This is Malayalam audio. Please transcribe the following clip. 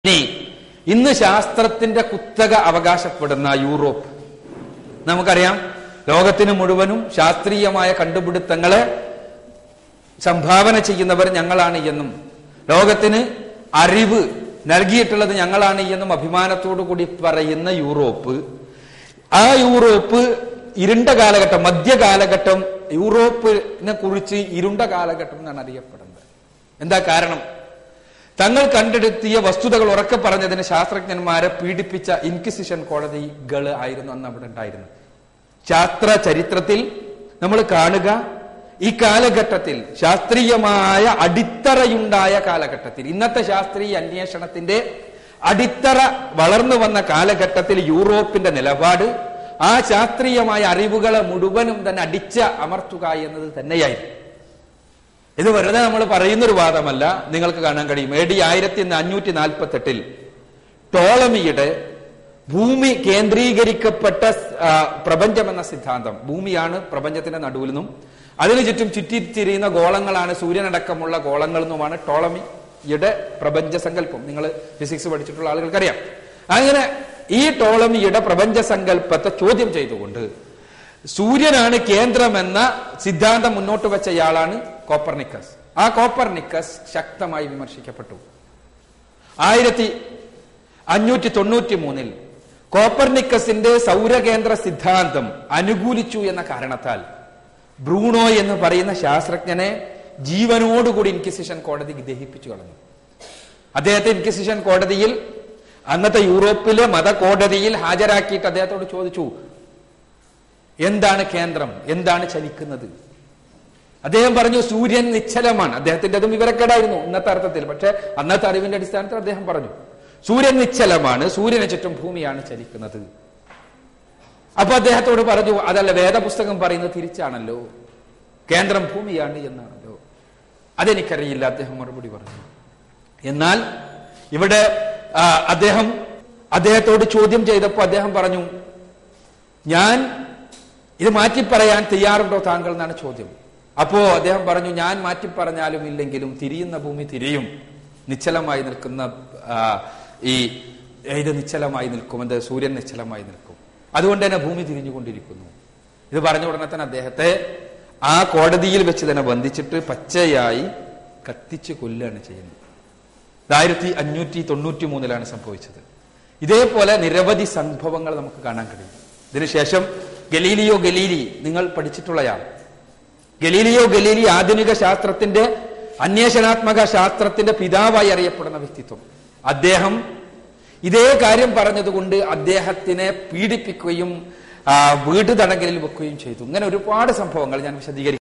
ഇനി ഇന്ന് ശാസ്ത്രത്തിന്റെ കുത്തക അവകാശപ്പെടുന്ന യൂറോപ്പ്, നമുക്കറിയാം ലോകത്തിന് മുഴുവനും ശാസ്ത്രീയമായ കണ്ടുപിടുത്തങ്ങളെ സംഭാവന ചെയ്യുന്നവർ ഞങ്ങളാണ് എന്നും ലോകത്തിന് അറിവ് നൽകിയിട്ടുള്ളത് ഞങ്ങളാണ് എന്നും അഭിമാനത്തോടു കൂടി പറയുന്ന യൂറോപ്പ്, ആ യൂറോപ്പ് ഇരുണ്ട കാലഘട്ടം, മധ്യകാലഘട്ടം യൂറോപ്പിനെ കുറിച്ച് ഇരുണ്ട കാലഘട്ടം എന്നാണ് അറിയപ്പെടുന്നത്. എന്താ കാരണം? തങ്ങൾ കണ്ടെടുത്തിയ വസ്തുതകൾ ഉറക്കെ പറഞ്ഞതിന് ശാസ്ത്രജ്ഞന്മാരെ പീഡിപ്പിച്ച ഇൻക്വിസിഷൻ കോടതികൾ ആയിരുന്നു അന്ന് അവിടെ ഉണ്ടായിരുന്നത്. ശാസ്ത്ര ചരിത്രത്തിൽ നമ്മൾ കാണുക, ഈ കാലഘട്ടത്തിൽ ശാസ്ത്രീയമായ അടിത്തറയുണ്ടായ കാലഘട്ടത്തിൽ, ഇന്നത്തെ ശാസ്ത്രീയ അന്വേഷണത്തിന്റെ അടിത്തറ വളർന്നു വന്ന കാലഘട്ടത്തിൽ യൂറോപ്പിന്റെ നിലപാട് ആ ശാസ്ത്രീയമായ അറിവുകളെ മുഴുവനും തന്നെ അമർത്തുക എന്നത് തന്നെയായിരുന്നു. ഇത് വെറുതെ നമ്മൾ പറയുന്നൊരു വാദമല്ല, നിങ്ങൾക്ക് കാണാൻ കഴിയും. AD 1548 ടോളമിയുടെ ഭൂമി കേന്ദ്രീകരിക്കപ്പെട്ട പ്രപഞ്ചം എന്ന സിദ്ധാന്തം, ഭൂമിയാണ് പ്രപഞ്ചത്തിന്റെ നടുവിൽ നിന്നും അതിനു ചുറ്റും ചുറ്റിത്തിരിയുന്ന ഗോളങ്ങളാണ് സൂര്യനടക്കമുള്ള ഗോളങ്ങൾ എന്നുമാണ് ടോളമിയുടെ പ്രപഞ്ച സങ്കല്പം. നിങ്ങൾ ഫിസിക്സ് പഠിച്ചിട്ടുള്ള ആളുകൾക്കറിയാം. അങ്ങനെ ഈ ടോളമിയുടെ പ്രപഞ്ച സങ്കല്പത്തെ ചോദ്യം ചെയ്തുകൊണ്ട് സൂര്യനാണ് കേന്ദ്രമെന്ന സിദ്ധാന്തം മുന്നോട്ട് വെച്ചയാളാണ് കോപ്പർനിക്കസ്. ആ കോപ്പർനിക്കസ് ശക്തമായി വിമർശിക്കപ്പെട്ടു. 1593 കോപ്പർനിക്കസിന്റെ സൗരകേന്ദ്ര സിദ്ധാന്തം അനുകൂലിച്ചു എന്ന കാരണത്താൽ ബ്രൂണോ എന്ന് പറയുന്ന ശാസ്ത്രജ്ഞനെ ജീവനോടുകൂടി ഇൻക്വിസിഷൻ കോടതി ദഹിപ്പിച്ചു കളഞ്ഞു. അദ്ദേഹത്തെ ഇൻക്വിസിഷൻ കോടതിയിൽ, അന്നത്തെ യൂറോപ്പിലെ മതകോടതിയിൽ ഹാജരാക്കിയിട്ട് അദ്ദേഹത്തോട് ചോദിച്ചു, എന്താണ് കേന്ദ്രം, എന്താണ് ചലിക്കുന്നത്? അദ്ദേഹം പറഞ്ഞു, സൂര്യൻ നിശ്ചലമാണ്. അദ്ദേഹത്തിന്റെ അതും വിവരക്കേടായിരുന്നു ഇന്നത്തെ അർത്ഥത്തിൽ, പക്ഷെ അന്നത്തെ അറിവിന്റെ അടിസ്ഥാനത്തിൽ അദ്ദേഹം പറഞ്ഞു, സൂര്യൻ നിശ്ചലമാണ്, സൂര്യന് ചുറ്റും ഭൂമിയാണ് ചലിക്കുന്നത്. അപ്പൊ അദ്ദേഹത്തോട് പറഞ്ഞു, അതല്ല, വേദപുസ്തകം പറയുന്നത് തിരിച്ചാണല്ലോ, കേന്ദ്രം ഭൂമിയാണ് എന്നാണല്ലോ. അതെനിക്കറിയില്ല, അദ്ദേഹം മറുപടി പറഞ്ഞു. എന്നാൽ ഇവിടെ അദ്ദേഹത്തോട് ചോദ്യം ചെയ്തപ്പോൾ അദ്ദേഹം പറഞ്ഞു, ഞാൻ ഇത് മാറ്റിപ്പറയാൻ തയ്യാറുണ്ടോ താങ്കൾ എന്നാണ് ചോദ്യം. അപ്പോ അദ്ദേഹം പറഞ്ഞു, ഞാൻ മാറ്റിപ്പറഞ്ഞാലും ഇല്ലെങ്കിലും തിരിയുന്ന ഭൂമി തിരിയും, നിശ്ചലമായി നിൽക്കുന്ന ഇത് നിശ്ചലമായി നിൽക്കും, എന്ത് സൂര്യൻ നിശ്ചലമായി നിൽക്കും, അതുകൊണ്ട് തന്നെ ഭൂമി തിരിഞ്ഞുകൊണ്ടിരിക്കുന്നു. ഇത് പറഞ്ഞ ഉടനെ തന്നെ അദ്ദേഹത്തെ ആ കോടതിയിൽ വെച്ച് തന്നെ ബന്ധിച്ചിട്ട് പച്ചയായി കത്തിച്ച് കൊല്ലുകയാണ് ചെയ്യുന്നത്. 1593 സംഭവിച്ചത്. ഇതേപോലെ നിരവധി സംഭവങ്ങൾ നമുക്ക് കാണാൻ കഴിയും. ഇതിനുശേഷം ഗലീലിയോ ഗലീലി, നിങ്ങൾ പഠിച്ചിട്ടുള്ളയാൾ, ഗലീലിയോ ഗലീലി ആധുനിക ശാസ്ത്രത്തിന്റെ, അന്വേഷണാത്മക ശാസ്ത്രത്തിന്റെ പിതാവായി അറിയപ്പെടുന്ന വ്യക്തിത്വം. അദ്ദേഹം ഇതേ കാര്യം പറഞ്ഞതുകൊണ്ട് അദ്ദേഹത്തിനെ പീഡിപ്പിക്കുകയും വീട്ടുതടങ്കലിൽ വെക്കുകയും ചെയ്തു. ഇങ്ങനെ ഒരുപാട് സംഭവങ്ങൾ ഞാൻ വിശദീകരിക്കും.